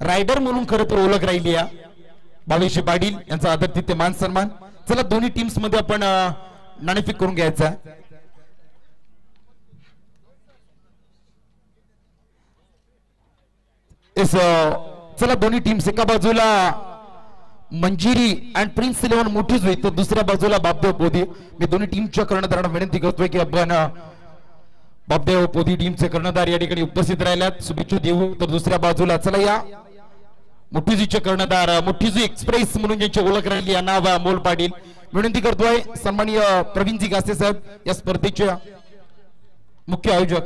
रायडर म्हणून खरं तर ओळख राहिली भावेश पाटील यांचा आदरातिथ्य मान सन्मान. चला दोन्ही टीम्स मध्ये आपण नाणेफेक करून घ्यायचा. चला दोन्ही टीम्स एका बाजूला मंजिरी अँड प्रिन्स 11 मोठीच होईल तर दुसऱ्या बाजूला बापदेव पोदी. मी दोन्ही टीमच्या कर्णधारांना विनंती करतोय की आपण बापदेव पोदी टीमचे कर्णधार या ठिकाणी उपस्थित राहिल्यात शुभेच्छा देऊ. तर दुसऱ्या बाजूला चला या मोठीजीचे कर्णधार मोठीजी एक्सप्रेस म्हणून ज्यांची ओळख राहिली नाव अमोल पाटील विनंती करतोय सन्माननीय प्रवीणजी गासे साहेब या स्पर्धेचे मुख्य आयोजक,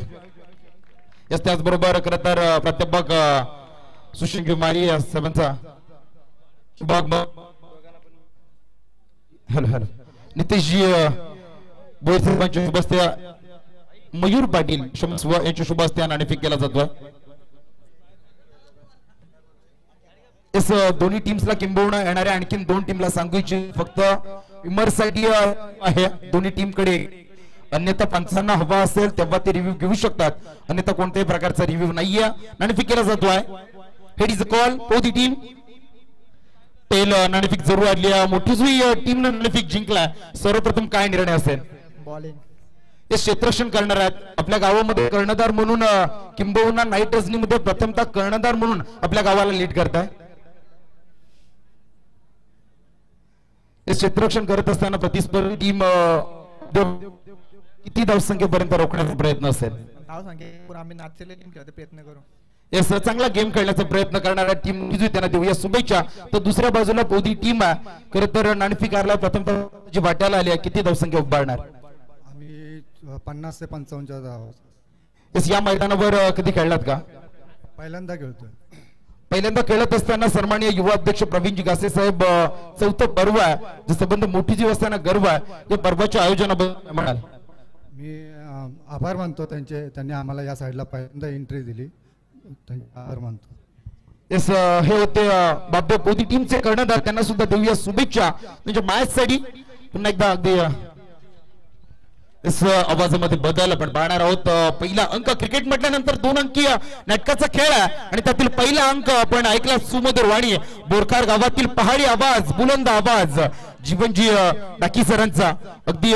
याच त्याचबरोबर खरं तर प्राध्यापक सुशील मारी या साहेबांचा हॅलो हॅलो नितेशजी बोळे साहेबांच्या शुभ हस्ते मयूर पाटील यांच्या शुभ हस्ते नाणेफेक केला जातोय. इस दोन्ही टीम्सला किंबहुना येणाऱ्या आणखीन 2 टीमला सांगू इच्छित फक्त विमर्शसाठी आहे दोन्ही टीम कडे, अन्यथा पंचांना हवा असेल तेव्हा ते रिव्ह्यू घेऊ शकतात, अन्यथा कोणत्याही प्रकारचा रिव्ह्यू नाहीये. नाणेफेक केला जातोय. Head is a call for the team. Tail नाणेफेक जरूर आली. मोठी जुई टीम नाणेफेक जिंकला. सर्वप्रथम काय निर्णय असेल? बॉलिंग. हे क्षेत्ररक्षण करणार आहेत. आपल्या गावामध्ये कर्णधार म्हणून किंबहुना नाईट रजनीमध्ये प्रथमतः कर्णधार म्हणून आपल्या गावाला लीड करताय. हे क्षेत्ररक्षण करत असताना प्रतिस्पर्धी टीम किती धावसंख्येपर्यंत रोखण्याचा प्रयत्न असेल? धावसंख्येवर आम्ही नाचलेले टीम खेळायचा प्रयत्न करू. येस, चांगला गेम खेळण्याचा प्रयत्न करणाऱ्या टीम त्यांना देऊया शुभेच्छा. तर दुसऱ्या बाजूला पोदी टीम आहे. खरं तर नाणेफेकारला प्रथमतः जी वाट्याला आली आहे, किती धावसंख्या उभारणार? आम्ही 50 ते 55 धावा. येस, या मैदानावर कधी खेळलात का? पहिल्यांदा खेळतोय. पहिल्यांदा खेळत असताना सन्माननीय युवा अध्यक्ष प्रवीणजी गासे साहेब, चौथं पर्व आहे, जे संबंध मोठी जीव असताना गर्व आहे, या पर्वाच्या आयोजनाबद्दल म्हणाल? मी आभार मानतो त्यांचे, त्यांनी आम्हाला या साईडला पहिल्यांदा एंट्री दिली, आभार मानतो. येस, हे होते बाब्य पोदी टीमचे कर्णधार, त्यांना सुद्धा देऊया शुभेच्छा. म्हणजे मॅच साठी पुन्हा एकदा अगदी आवाजामध्ये बदल आपण पाहणार आहोत. पहिला अंक क्रिकेट म्हटल्यानंतर 2 अंकीय नाटकाचा खेळ आहे आणि त्यातील पहिला अंक आपण ऐकला सुमधुर वाणी, बोरखार गावातील पहाडी आवाज, बुलंद आवाज, जीवनजी डाकी सरांचा. अगदी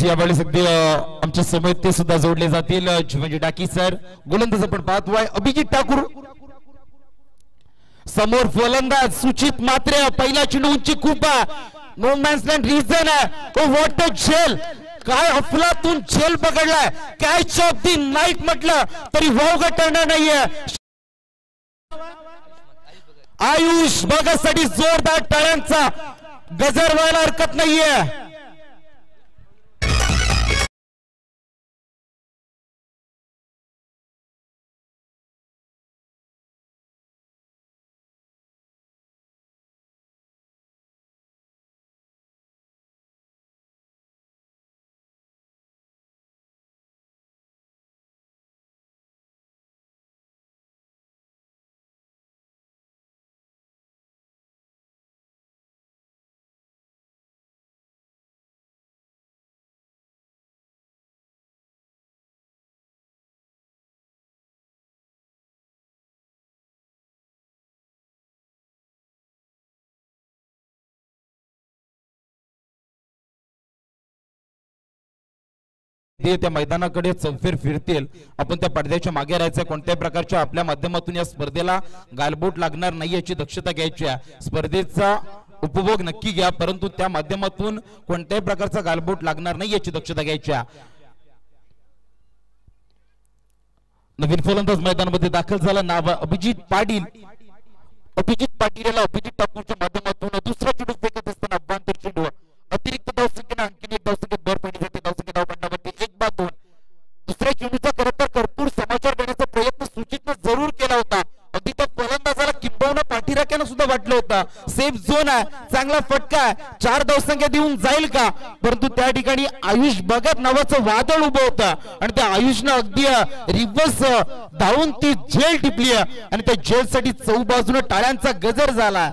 यावेळेस अगदी आमच्या समेत ते सुद्धा जोडले जातील. जीवनजी डाकी सर, गोलंदाज आपण पाहतोय अभिजित ठाकूर, समोर फलंदाज सुचित मात्रे, पहिला चेंडू उंची खूप, नो मॅन्स लँड रिझन आहे. व्हॉट अ झेल, काय अफलातून झेल पकडलाय. कॅच ऑफ दी नाईट म्हटलं तरी वावगं ठरणार नाहीये. आयुष बघासाठी जोरदार टाळ्यांचा गजर व्हायला हरकत नाहीये. ते त्या मैदानाकडे चौफेर फिरतील. आपण त्या पडद्याच्या मागे राहायचं. कोणत्याही प्रकारच्या आपल्या माध्यमातून या स्पर्धेला गालबोट लागणार नाही याची दक्षता घ्यायची आहे. स्पर्धेचा उपभोग नक्की घ्या, परंतु त्या माध्यमातून कोणत्याही प्रकारचा गालबोट लागणार नाही याची दक्षता घ्यायची आहे. नवीन फलंदाज मैदानामध्ये दाखल झाला, नाव अभिजित पाटील. अभिजित पाटील याला अभिजित ठाकूरच्या माध्यमातून दुसरा चेंडू फेकत असताना अभ्यंतर चेंडू, अतिरिक्त धावसंख्येने आणखी एक धावसंख्येत भर पडली जाते. धावसंख्या धावपंडावरती 1-2. दुसऱ्या चेंडूचा खरं तर भरपूर समाचार देण्याचा प्रयत्न सुचितनं जरूर केला होता. अगदी त्या फलंदाजाला किंबहुना पाठीराख्यानं सुद्धा वाटलं होतं सेफ झोन आहे, चांगला फटका आहे, 4 धावसंख्या देऊन जाईल का, परंतु त्या ठिकाणी आयुष भगत नावाचं वादळ उभं होतं आणि त्या आयुषनं अगदी रिव्हर्स धावून ती झेल टिपली आणि त्या झेलसाठी चौबाजूने टाळ्यांचा गजर झाला.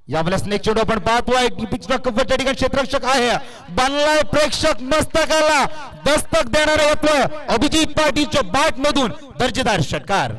यावेळेस नेक्स्ट चेंडू आपण पाहतोय. पिचच्या कव्हरच्या ठिकाणी क्षेत्ररक्षक आहे, बनलाय प्रेक्षक मस्तकाला दस्तक देणारे आपलं अभिजित पाटीलच्या बॅट मधून दर्जेदार षटकार.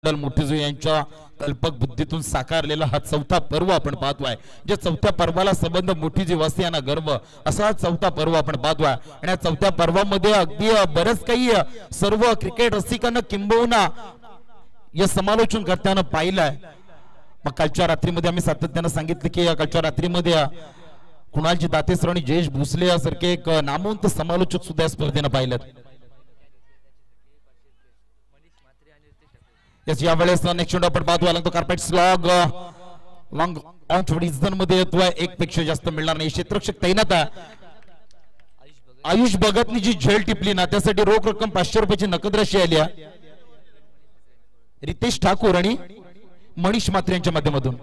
मोठेजू यांच्या कल्पक बुद्धीतून साकारलेला हा चौथा पर्व आपण पाहतोय. जे चौथ्या पर्वाला संबंध मोठी जी वस्ती यांना गर्व असा चौथा पर्व आपण पाहतोय. आणि या चौथ्या पर्वामध्ये अगदी बरंच काही सर्व क्रिकेट रसिकांना किंबहुना या समालोचन करताना पाहिलंय. मग कालच्या रात्रीमध्ये आम्ही सातत्यानं सांगितलं की कालच्या रात्रीमध्ये कुणालजी दातेसर आणि जयेश भोसले यासारखे एक नामवंत समालोचक सुद्धा या स्पर्धेनं पाहिलं. यावेळेस नेक्स्ट आपण पाहतो लागतो कार्पेट स्लॉग लॉंग ऑन मध्ये येतोय. एक पेक्षा जास्त मिळणार नाही. क्षेत्ररक्षक तैनात आहे. आयुष भगतनी जी झेल टिपली ना त्यासाठी रोख रक्कम 500 रुपयाची नकद राशी आली आहे. रितेश ठाकूर आणि मनीष मात्रे यांच्या माध्यमातून.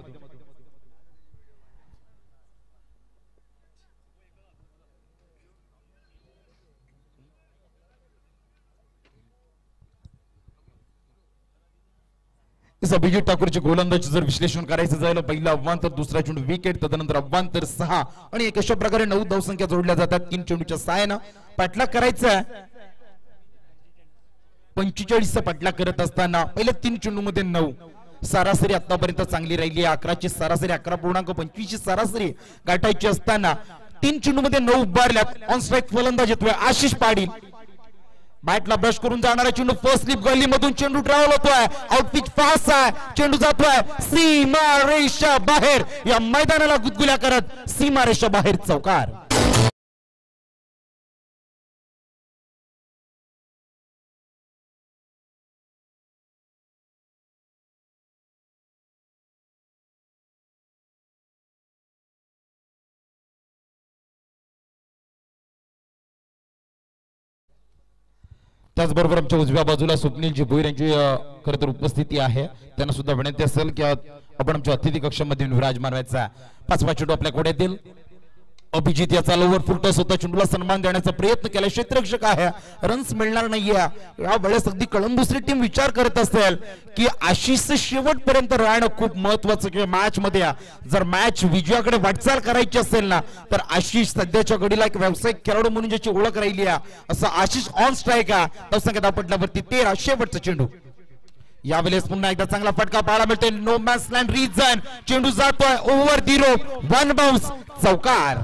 अभिजित ठाकूरचे गोलंदाजी जर विश्लेषण करायचं झालं, पहिलं आव्हान तर दुसरा चेंडू विकेट, तदनंतर आव्हान तर 6 आणि एक अशा प्रकारे 9 धावसंख्या जोडल्या जातात. 3 चेंडूच्या सहाय्यानं पाठलाग करायचा. 45चा पाठलाग करत असताना पहिल्या 3 चेंडू मध्ये 9 सरासरी आतापर्यंत चांगली राहिली. 11ची सरासरी 11.25 ची सरासरी गाठायची असताना 3 चेंडू मध्ये 9 उभारल्यात. ऑन स्ट्राईक फलंदाज येतोय आशिष पाटील. बॅटला ब्रश करून जाणारा चेंडू फर्स्ट स्लिप गली मधून चेंडू ट्रॅव्हल होतोय. आउटपिच फास्ट आहे. चेंडू जातोय सीमा रेषा बाहेर. या मैदानाला गुदगुल्या करत सीमा रेषा बाहेर चौकार. त्याचबरोबर आमच्या उजव्या बाजूला स्वप्नीलजी भोईर यांची खरं तर उपस्थिती आहे. त्यांना सुद्धा विनंती असेल की आपण आमच्या अतिथी कक्षामध्ये विराजमान व्हायचा. 5वा चेंडू आपल्या कोड्यातील अभिजित याचा लोवर फुलटॉस होता. चेंडूला सन्मान देण्याचा प्रयत्न केला. क्षेत्ररक्षक आहे. रन्स मिळणार नाहीये. या वेळेस अगदी कळंबुसरी टीम विचार करत असेल की आशिष शेवटपर्यंत राहणं खूप महत्वाचं. किंवा मॅच मध्ये जर मॅच विजयाकडे वाटचाल करायची असेल ना तर आशिष सध्याच्या घडीला एक व्यावसायिक खेळाडू म्हणून ज्याची ओळख राहिली आहे असं आशिष ऑन स्ट्राईक आहे. धावसंख्या धावपटलावरती 13. शेवटचा चेंडू. यावेळेस पुन्हा एकदा चांगला फटका पाहायला मिळतोय. No man's land region. चेंडू जातोय ओव्हर दी रोप. 1 बाउन्स चौकार.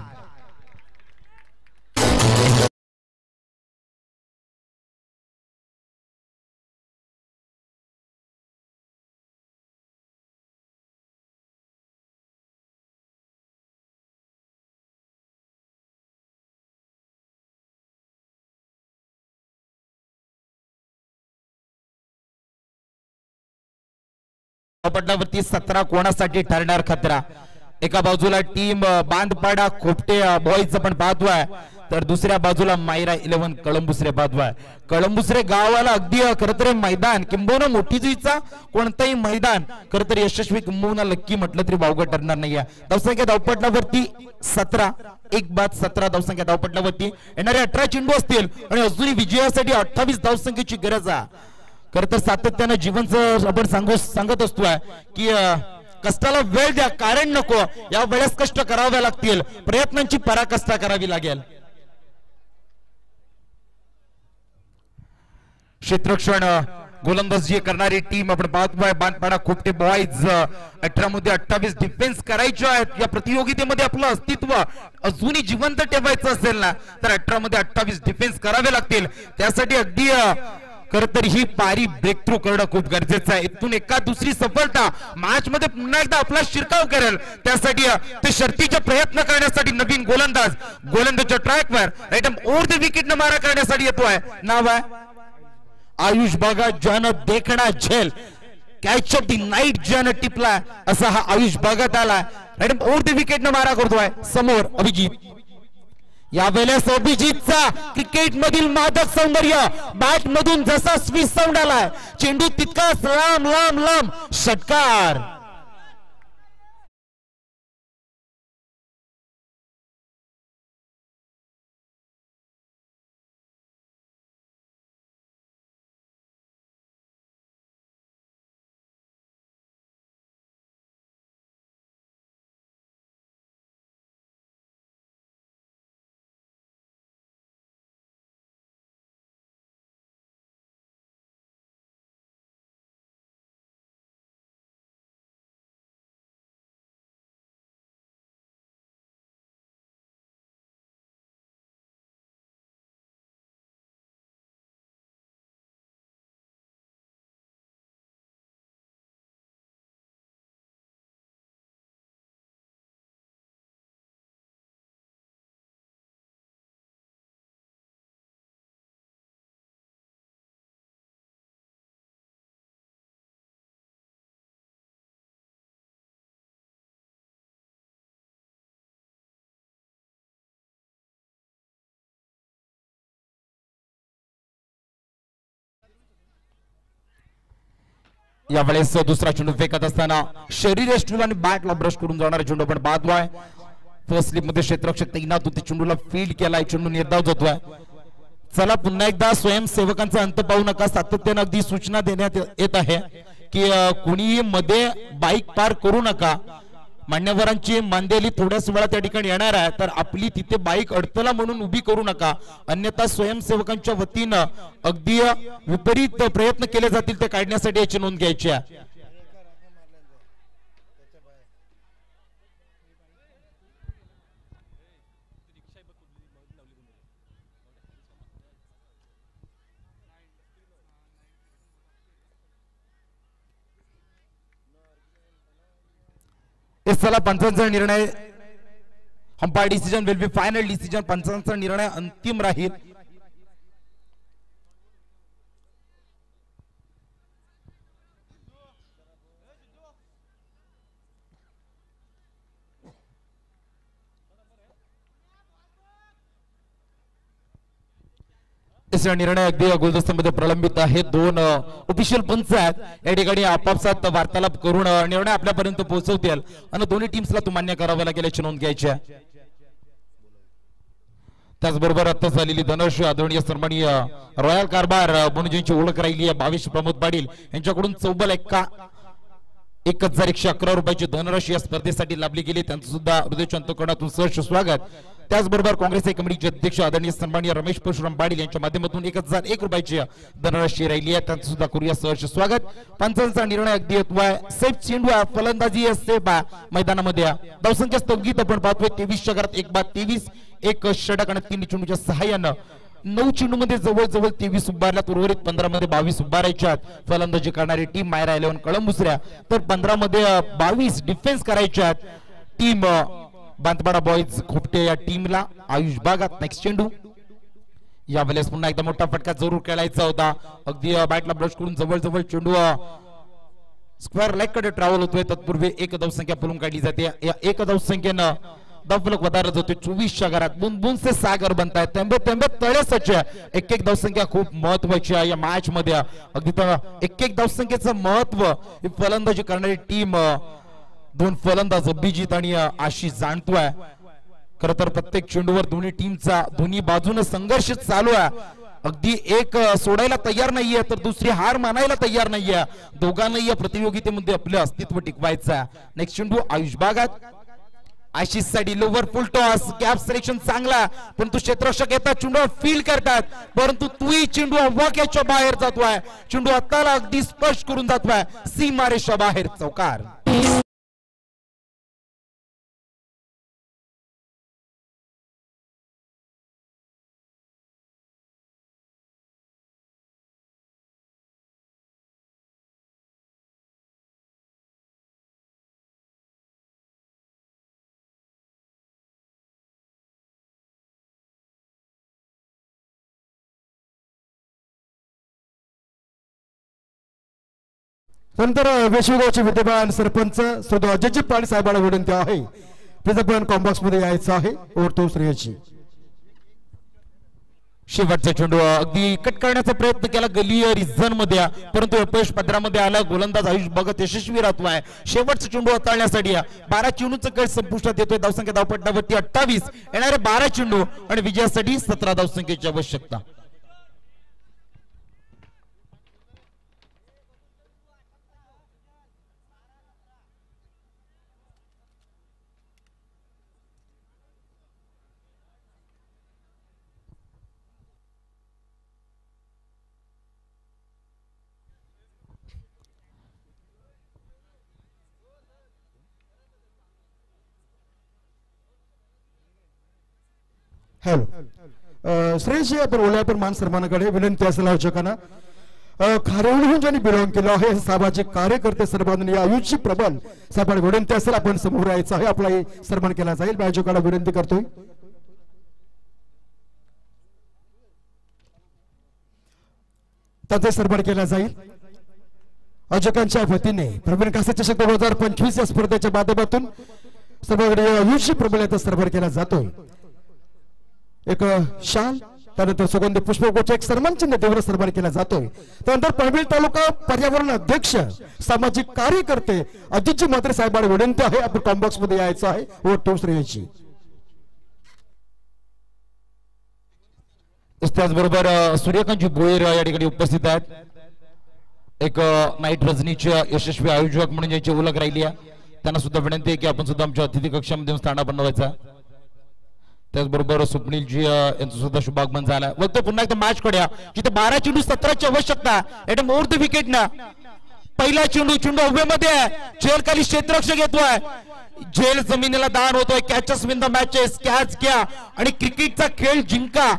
पटलावरती 17 कोणासाठी ठरणार खतरा. एका बाजूला टीम बांधपाडा खोपटे बॉईज आपण पाहतोय तर दुसऱ्या बाजूला मायरा 11 कळंबुसरे पाहतोय. कळंबुसरे गावाला अगदी खरं तर मैदान किंबहुना मोठी जुईचा कोणताही मैदान खरं तर यशस्वी किंबहुना लक्की म्हटलं तरी वावगं ठरणार नाहीये. धावसंख्या धावपटलावरती 17. 1 बाद 17 धावसंख्या धावपटलावरती. येणारे 18 चेंडू असतील आणि अजूनही विजयासाठी 28 धावसंख्येची गरज आहे. खर तर सातत्यानं जीवनचं आपण सांगत असतोय की कष्टाला वेळ द्या, कारण नको. या वेळेस कष्ट करावे लागतील. प्रयत्नांची पराकाष्ठा करावी लागेल. क्षेत्ररक्षण गोलंदाजी करणारी टीम आपण पाहतोय बांधपाडा खोपटे बॉईज. 18 मध्ये 28 डिफेन्स करायचे आहेत. या प्रतियोगितेमध्ये आपलं अस्तित्व अजूनही जिवंत ठेवायचं असेल ना तर 18 मध्ये 28 डिफेन्स करावे लागतील. त्यासाठी अगदी खर तर ही पारी ब्रेक थ्रू करणं खूप गरजेचं आहे. इथून एका दुसरी सफलता मॅच मध्ये पुन्हा एकदा आपला शिरकाव करेल. त्यासाठी ते शर्तीचे प्रयत्न करण्यासाठी नवीन गोलंदाजच्या ट्रॅकवर राईट ओव्हर द विकेट न मारा करण्यासाठी येतोय. नाव आहे आयुष भगत. ज्यानं देखणा झेल कॅच ऑफ द नाईट ज्यानं टिपला असा हा आयुष भगत आला. राईट ओव्हर द विकेट न मारा करतोय. समोर अभिजित. यावेळेस अभिजितचा क्रिकेट मधील मादक सौंदर्य. बॅट मधून जसा स्विच साऊंड आलाय चेंडू तितकाच लांब लांब लांब. षटकार. यावेळेस दुसरा चेंडू फेकत असताना शरीर स्टूल आणि बॅटला ब्रश करून जाणारा चेंडू पण बादवाय. फर्स्ट स्लिप मध्ये क्षेत्ररक्षक तैनात होते, चेंडूला फील्ड केलाय, चेंडू निर्धाव जातोय. चला पुन्हा एकदा स्वयंसेवकांचा अंत पाहू नका, सातत्याने अगदी सूचना देण्यात येत आहे की कोणीही मध्ये बाईक पार करू नका. मान्यवरांची मांदेली थोड्याच वेळा त्या ठिकाणी येणार आहे, तर आपली तिथे बाईक अडथळा म्हणून उभी करू नका, अन्यथा स्वयंसेवकांच्या वतीनं अगदी विपरीत प्रयत्न केले जातील ते काढण्यासाठी याची नोंद घ्यायची आहे. चला पंचांचा निर्णय, umpire decision will be final decision. पंचांचा निर्णय अंतिम राहील. तिसरा निर्णय अगदी गुलदस्त्यामध्ये प्रलंबित आहे. दोन ऑफिशियल पंच आहेत या ठिकाणी आपापसात वार्तालाप करून निर्णय आपल्यापर्यंत पोहोचवतील आणि दोन्ही टीम्सला तो मान्य करावा लागेल याची नोंद घ्यायची आहे. त्याचबरोबर आता झालेली धनश्री आदरणीय सन्माननीय रॉयल कारभार बुणजींची ओळख राहिली आहे. 22 प्रमोद पाटील यांच्याकडून चौबल 1111 रुपयाची धनराशी या स्पर्धेसाठी लाभली गेली. त्यांचं सुद्धा हृदयाच्या अंतःकरणातून सहर्ष स्वागत. त्याचबरोबर काँग्रेस कमिटीचे अध्यक्ष आदरणीय सन्माननीय रमेश परशुराम पाटील यांच्या माध्यमातून 1001 रुपयाची धनराशी राहिली आहे, त्यांचं सुद्धा करूया सहर्ष स्वागत. पंचांचा निर्णय अगदी येतोय. सेफ चेंडू फलंदाजी सेफ मैदानामध्ये धावसंख्या स्थगित आपण पाहतोय 23 षटकात 1 बाद 23, 1 षटक आणि 3 चेंडूच्या सहाय्यानं 9 चेंडूमध्ये जवळजवळ 23 उभारल्यात. उर्वरित 15 मध्ये 22 उभारायच्यात. फलंदाजी करणारी टीम मायरा 11 कळंबुसऱ्या, तर 15 मध्ये 22 डिफेन्स करायच्यात टीम बांतपाडा बॉयज खोपटे या टीमला. आयुष बागात नेक्स्ट चेंडू. यावेळेस पुन्हा एकदा मोठा फटका जरूर खेळायचा होता. अगदी बॅटला ब्रश करून जवळजवळ चेंडू स्क्वेअर लेग कडे ट्रॅव्हल होतोय. तत्पूर्वी एक धावसंख्या पळून काढली जाते. या एक धावसंख्येनं धावफलक वधारत जातोय 24 घरात. बुन से सागर बनतायत, तेंबे तेंबे तळे सच्चे. एक धावसंख्या खूप महत्वाची आहे या मॅच मध्ये. अगदी एक धावसंख्येचं महत्व ही फलंदाजी करणारी टीम, दोन फलंदाज अभिजित आणि आशिष जाणतोय. खर तर प्रत्येक चेंडूवर दोन्ही टीमचा दोन्ही बाजूने संघर्ष चालू आहे. अगदी एक सोडायला तयार नाहीये तर दुसरी हार मानायला तयार नाहीये. दोघांनाही या प्रतियोगितेमध्ये आपलं अस्तित्व टिकवायचं आहे. नेक्स्ट चेंडू आयुष बागात. आशिष साठी लोवर फुल टॉस, गॅप सिलेक्शन चांगला, परंतु क्षेत्ररक्षक येतात, चेंडू फील्ड करतात, परंतु तोही चेंडू वाक्याच्या बाहेर जातोय. चेंडू हाताला अगदी स्पर्श करून जातोय सीमारेषा बाहेर. चौकार. नंतर वेशगावचे विद्यमान सरपंच सदो अजय पाटील साहेबांना विनंती आहे, प्लीज आपण कॉम्बॉक्स मध्ये यायचं आहे. ओव्हर तो श्रेयची. शेवटचा चेंडू अगदी कट करण्याचा प्रयत्न केला गलीय रिझन मध्ये, परंतु अपयश पदरामध्ये आला. गोलंदाज आयुष भगत यशस्वी राहतोय शेवटचा चेंडू हाताळण्यासाठी. 12 चेंडूचा गट संपुष्टात येतोय. धावसंख्या धावपट्टावरती 28, येणारे 12 चेंडू आणि विजयासाठी 17 धावसंख्येची आवश्यकता. हॅलो श्रेयशी, आपण ओल्या पण मान सन्मानाकडे विनंती असेल आयोजकांना. खारेवळून ज्यांनी बिलॉंग केलं आहे सामाजिक कार्यकर्ते सर्वांनी आयुषची प्रबल साहेबांना विनंती असेल आपण समोर यायचं आहे, आपला सन्मान केला जाईल. आयोजकांना विनंती करतोय. त्याचा सन्मान केला जाईल. आयोजकांच्या वतीने प्रवीण कासे चषक 2025 या स्पर्धेच्या माध्यमातून सर्वांकडे आयुषची प्रबल याचा सन्मान केला जातोय. एक शाल त्यानंतर सुगंधी पुष्पगुच्छ एक सन्मान चिन्ह देऊन सन्मान केला जातोय. त्यानंतर पनवेल तालुका पर्यावरण अध्यक्ष सामाजिक कार्यकर्ते अजितजी म्हात्रे साहेबांना विनंती आहे आपण कॉम्बॉक्स मध्ये यायचं आहे व टोस्ट्रेची. त्याचबरोबर सूर्यकांतजी भोयर या ठिकाणी उपस्थित आहेत. एक नाईट रजनीच्या यशस्वी आयोजक म्हणून ज्यांची ओळख राहिली आहे त्यांना सुद्धा विनंती आहे की आपण सुद्धा आमच्या अतिथी कक्षामध्ये स्थान बनवायचा. त्याचबरोबर स्वप्नीलजी यांचं सुद्धा शुभागमन झालं. वळतो पुन्हा एकदा मॅच कडे जिथे 12 चेंडू 17ची आवश्यकता. एट मोर द विकेट ना पहिला चेंडू हवेमध्ये झेल खाली क्षेत्ररक्षक येतोय. झेल जमिनीला दान होतोय. Catches win the matches. Catch घ्या आणि क्रिकेटचा खेळ जिंका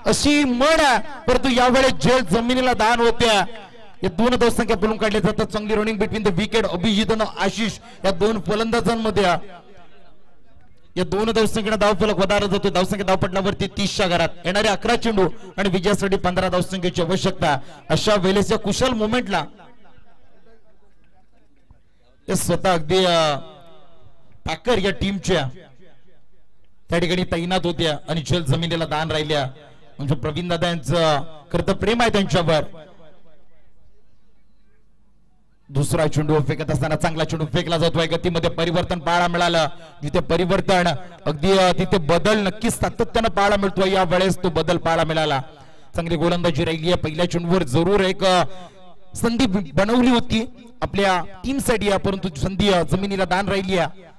अशी म्हण आहे. परंतु यावेळेस झेल जमिनीला दान होत्या. या दोन धावसंख्या बोलून काढल्या जातात. चांगली running between the wicket. Abhijit आणि आशिष या दोन फलंदाजांमध्ये या दोन धावसंख्येला धावफलक वधारत जातो. धावसंख्या धावपटलावरती 30च्या घरात. येणारे 11 चेंडू आणि विजयासाठी 15 धावसंख्येची आवश्यकता. अशा वेळेस कुशल मोमेंटला स्वतः अगदी पॅकर या टीमच्या त्या ठिकाणी तैनात होत्या आणि झेल जमिनीला दान राहिल्या. म्हणजे प्रवीण दादा यांचं खरं प्रेम आहे त्यांच्यावर. दुसरा चेंडू फेकत असताना चांगला चेंडू फेकला जातोय. गतीमध्ये परिवर्तन पाहायला मिळालं. जिथे परिवर्तन अगदी तिथे बदल नक्कीच सातत्यानं पाहायला मिळतोय. या वेळेस तो बदल पाहायला मिळाला. चांगली गोलंदाजी राहिली आहे. पहिल्या चेंडूवर जरूर एक संधी बनवली होती आपल्या टीमसाठी परंतु संधी जमिनीला दान राहिली आहे.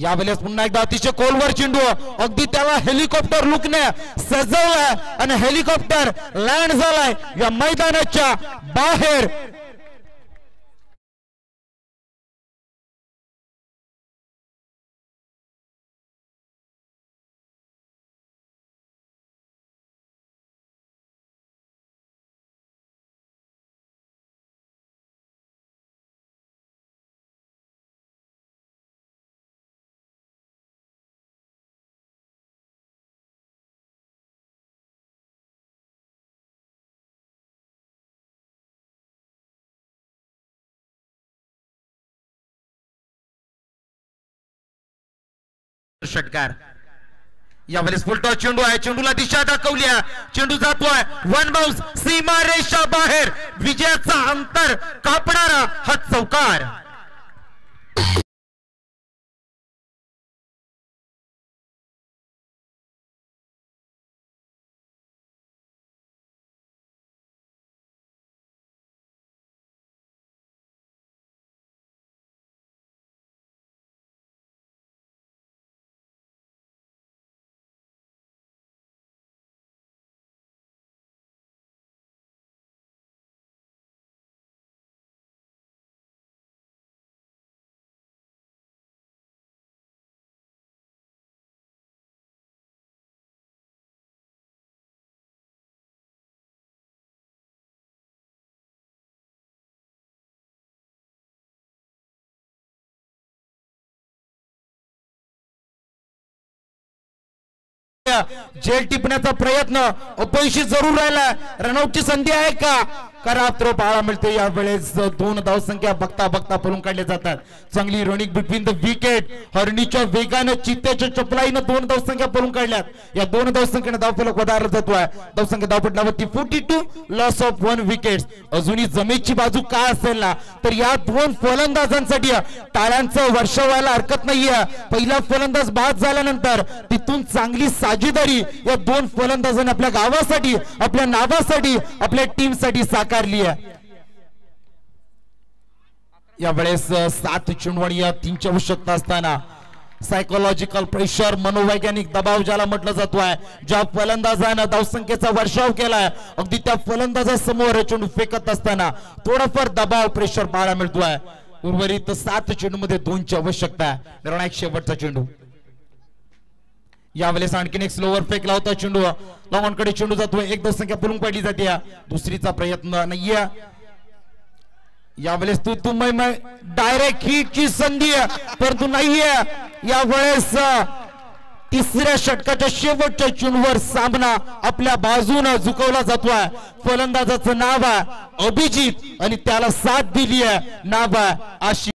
यावेळेस पुन्हा एकदा अतिशय खोलवर चेंडू अगदी त्याला हेलिकॉप्टर लुकने सजवलाय आणि हेलिकॉप्टर लँड झालाय या मैदानाच्या बाहेर. षटकार. यावेळेस फुलटॉस चेंडू आहे. चेंडूला दिशा दाखवली. चेंडू जातोय वन बाउन्स सीमा रेषा बाहेर. विजयाचा अंतर कापणारा हा चौकार. जेल टिपण्याचा प्रयत्न अपयशी जरूर राहिला. रनआउटची संधी आहे का? करात्र पाहायला मिळते. यावेळेस 2 धावसंख्या बघता बघता पळून काढले जातात. चांगली रनिंग बिटवीन द विकेट. हरणीच्या वेगाने चित्त्याच्या चपलाईने 2 धावसंख्या पळून काढल्यात. या 2 धावसंख्येने धावफलक वधारला जातोय. धावसंख्या धावपटलावरती 42 लॉस ऑफ 1 विकेट. अजूनही जमेची बाजू काय असेल ना तर या 2 फलंदाजांसाठी टाळ्यांचं वर्ष व्हायला हरकत नाहीये. पहिला फलंदाज बाद झाल्यानंतर तिथून चांगली साजेदारी या 2 फलंदाजांनी आपल्या गावासाठी, आपल्या नावासाठी, आपल्या टीमसाठी साकारली आहे. यावेळेस 7 चेंडू आणि 3ची आवश्यकता असताना सायकोलॉजिकल प्रेशर, मनोवैज्ञानिक दबाव ज्याला म्हटलं जातोय, ज्या फलंदाजानं धावसंख्येचा वर्षाव केलाय अगदी त्या फलंदाजासमोर चेंडू फेकत असताना थोडाफार दबाव प्रेशर पाहायला मिळतोय. उर्वरित 7 चेंडू मध्ये 2ची आवश्यकता आहे. निर्णायक शेवटचा चेंडू. यावेळेस आणखीन एक स्लोवर फेकला होता चेंडू. लॉंग कडे चेंडू जातोय. एक धावसंख्या पळून काढली जाते. दुसरीचा प्रयत्न नाहीये. यावेळेस तू मैं डायरेक्ट हिटची संधी परंतु नाहीये. यावेळेस तिसऱ्या षटकाच्या शेवटच्या चेंडूवर सामना आपल्या बाजूने झुकवला जातोय. फलंदाजाचं नाव आहे अभिजित आणि त्याला साथ दिली आहे नाव आहे आशिष.